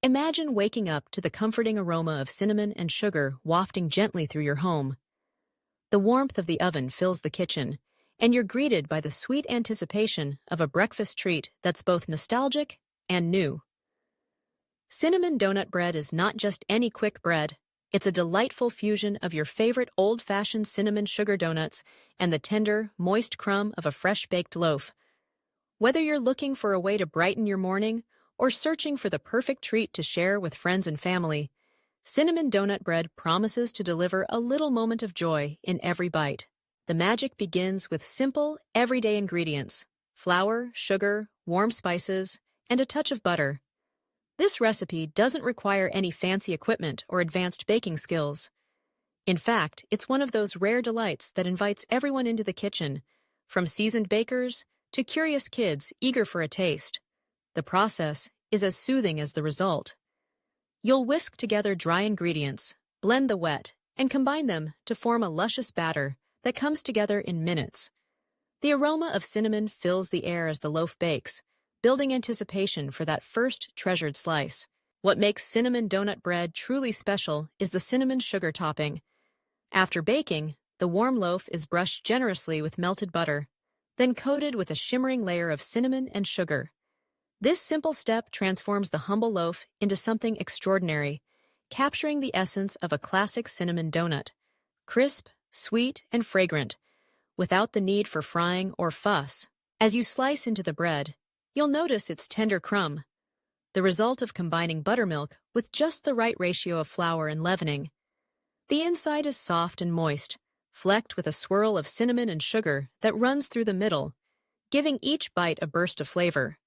Imagine waking up to the comforting aroma of cinnamon and sugar wafting gently through your home. The warmth of the oven fills the kitchen, and you're greeted by the sweet anticipation of a breakfast treat that's both nostalgic and new. Cinnamon donut bread is not just any quick bread. It's a delightful fusion of your favorite old-fashioned cinnamon sugar donuts and the tender, moist crumb of a fresh-baked loaf. Whether you're looking for a way to brighten your morning or searching for the perfect treat to share with friends and family, cinnamon donut bread promises to deliver a little moment of joy in every bite. The magic begins with simple, everyday ingredients: flour, sugar, warm spices, and a touch of butter. This recipe doesn't require any fancy equipment or advanced baking skills. In fact, it's one of those rare delights that invites everyone into the kitchen, from seasoned bakers to curious kids eager for a taste. The process is as soothing as the result. You'll whisk together dry ingredients, blend the wet, and combine them to form a luscious batter that comes together in minutes. The aroma of cinnamon fills the air as the loaf bakes, building anticipation for that first treasured slice. What makes cinnamon donut bread truly special is the cinnamon sugar topping. After baking, the warm loaf is brushed generously with melted butter, then coated with a shimmering layer of cinnamon and sugar. This simple step transforms the humble loaf into something extraordinary, capturing the essence of a classic cinnamon donut: crisp, sweet, and fragrant, without the need for frying or fuss. As you slice into the bread, you'll notice its tender crumb, the result of combining buttermilk with just the right ratio of flour and leavening. The inside is soft and moist, flecked with a swirl of cinnamon and sugar that runs through the middle, giving each bite a burst of flavor.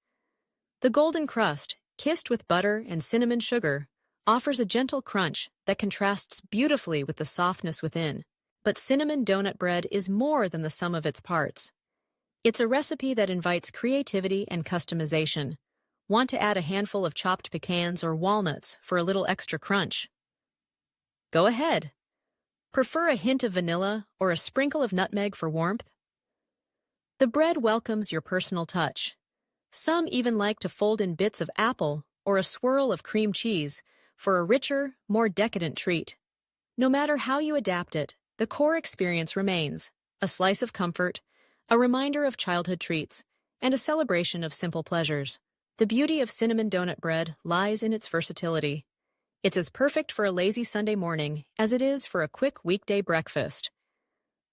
The golden crust, kissed with butter and cinnamon sugar, offers a gentle crunch that contrasts beautifully with the softness within. But cinnamon donut bread is more than the sum of its parts. It's a recipe that invites creativity and customization. Want to add a handful of chopped pecans or walnuts for a little extra crunch? Go ahead. Prefer a hint of vanilla or a sprinkle of nutmeg for warmth? The bread welcomes your personal touch. Some even like to fold in bits of apple or a swirl of cream cheese for a richer, more decadent treat. No matter how you adapt it, the core experience remains: a slice of comfort, a reminder of childhood treats, and a celebration of simple pleasures. The beauty of cinnamon donut bread lies in its versatility. It's as perfect for a lazy Sunday morning as it is for a quick weekday breakfast.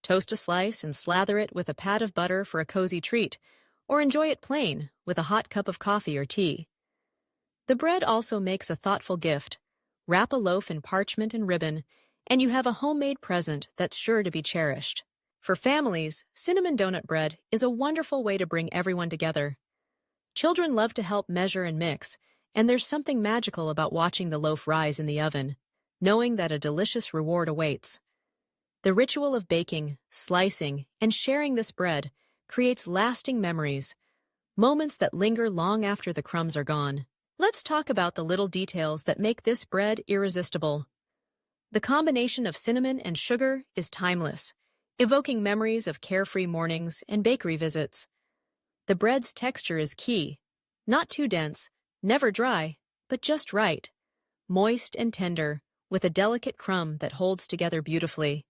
Toast a slice and slather it with a pat of butter for a cozy treat, or enjoy it plain with a hot cup of coffee or tea. The bread also makes a thoughtful gift. Wrap a loaf in parchment and ribbon, and you have a homemade present that's sure to be cherished. For families, cinnamon donut bread is a wonderful way to bring everyone together. Children love to help measure and mix, and there's something magical about watching the loaf rise in the oven, knowing that a delicious reward awaits. The ritual of baking, slicing, and sharing this bread creates lasting memories, moments that linger long after the crumbs are gone. Let's talk about the little details that make this bread irresistible. The combination of cinnamon and sugar is timeless, evoking memories of carefree mornings and bakery visits. The bread's texture is key: not too dense, never dry, but just right, moist and tender, with a delicate crumb that holds together beautifully.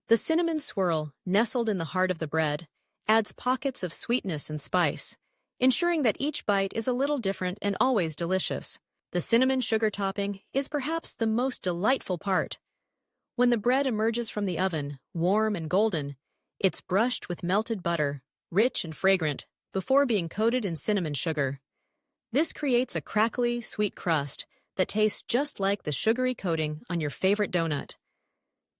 The cinnamon swirl, nestled in the heart of the bread, adds pockets of sweetness and spice, ensuring that each bite is a little different and always delicious. The cinnamon sugar topping is perhaps the most delightful part. When the bread emerges from the oven, warm and golden, it's brushed with melted butter, rich and fragrant, before being coated in cinnamon sugar. This creates a crackly, sweet crust that tastes just like the sugary coating on your favorite donut.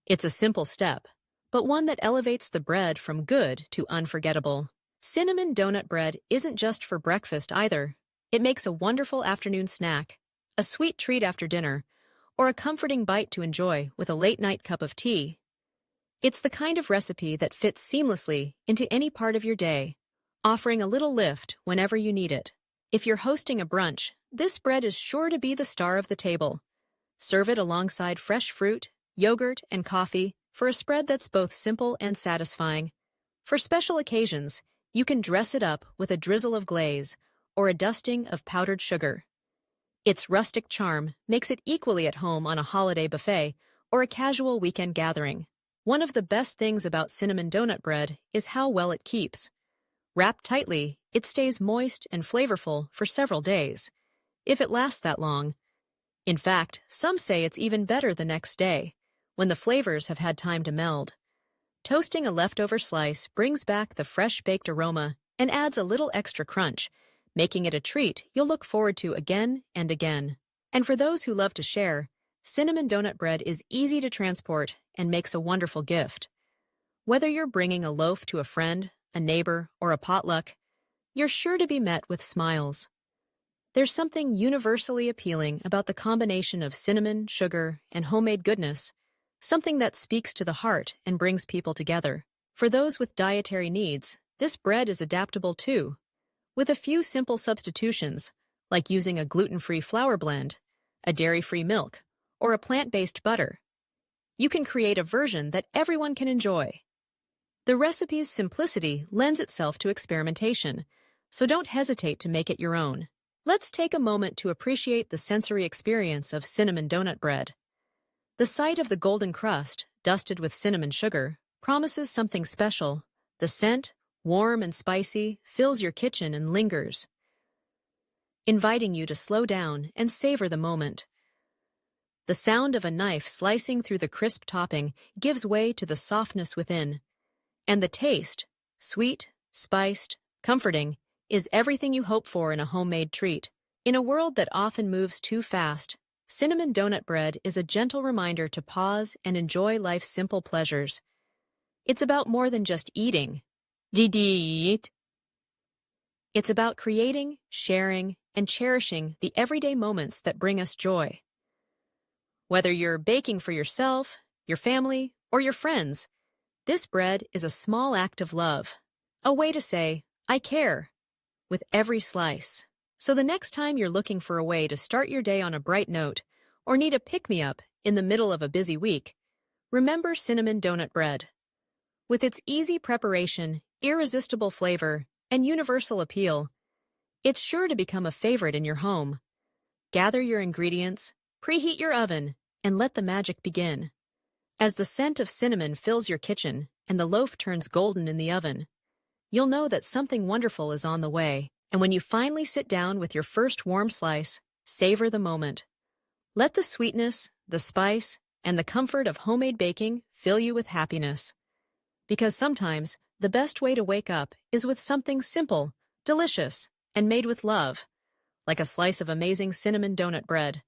It's a simple step, but one that elevates the bread from good to unforgettable. Cinnamon donut bread isn't just for breakfast either. It makes a wonderful afternoon snack, a sweet treat after dinner, or a comforting bite to enjoy with a late-night cup of tea. It's the kind of recipe that fits seamlessly into any part of your day, offering a little lift whenever you need it. If you're hosting a brunch, this bread is sure to be the star of the table. Serve it alongside fresh fruit, yogurt, and coffee for a spread that's both simple and satisfying. For special occasions, you can dress it up with a drizzle of glaze or a dusting of powdered sugar. Its rustic charm makes it equally at home on a holiday buffet or a casual weekend gathering. One of the best things about cinnamon donut bread is how well it keeps. Wrapped tightly, it stays moist and flavorful for several days, if it lasts that long. In fact, some say it's even better the next day, when the flavors have had time to meld. Toasting a leftover slice brings back the fresh baked aroma and adds a little extra crunch, making it a treat you'll look forward to again and again. And for those who love to share, cinnamon donut bread is easy to transport and makes a wonderful gift. Whether you're bringing a loaf to a friend, a neighbor, or a potluck, you're sure to be met with smiles. There's something universally appealing about the combination of cinnamon, sugar, and homemade goodness, something that speaks to the heart and brings people together. For those with dietary needs, this bread is adaptable too, with a few simple substitutions, like using a gluten-free flour blend, a dairy-free milk, or a plant-based butter. You can create a version that everyone can enjoy. The recipe's simplicity lends itself to experimentation, so don't hesitate to make it your own. Let's take a moment to appreciate the sensory experience of cinnamon donut bread. The sight of the golden crust, dusted with cinnamon sugar, promises something special. The scent, warm and spicy, fills your kitchen and lingers, inviting you to slow down and savor the moment. The sound of a knife slicing through the crisp topping gives way to the softness within. And the taste, sweet, spiced, comforting, is everything you hope for in a homemade treat. In a world that often moves too fast, cinnamon donut bread is a gentle reminder to pause and enjoy life's simple pleasures. It's about more than just eating. It's about creating, sharing, and cherishing the everyday moments that bring us joy. Whether you're baking for yourself, your family, or your friends, this bread is a small act of love, a way to say, I care, with every slice. So the next time you're looking for a way to start your day on a bright note, or need a pick-me-up in the middle of a busy week, remember cinnamon donut bread. With its easy preparation, irresistible flavor, and universal appeal, it's sure to become a favorite in your home. Gather your ingredients, preheat your oven, and let the magic begin. As the scent of cinnamon fills your kitchen and the loaf turns golden in the oven, you'll know that something wonderful is on the way. And when you finally sit down with your first warm slice, savor the moment. Let the sweetness, the spice, and the comfort of homemade baking fill you with happiness. Because sometimes, the best way to wake up is with something simple, delicious, and made with love, like a slice of amazing cinnamon donut bread.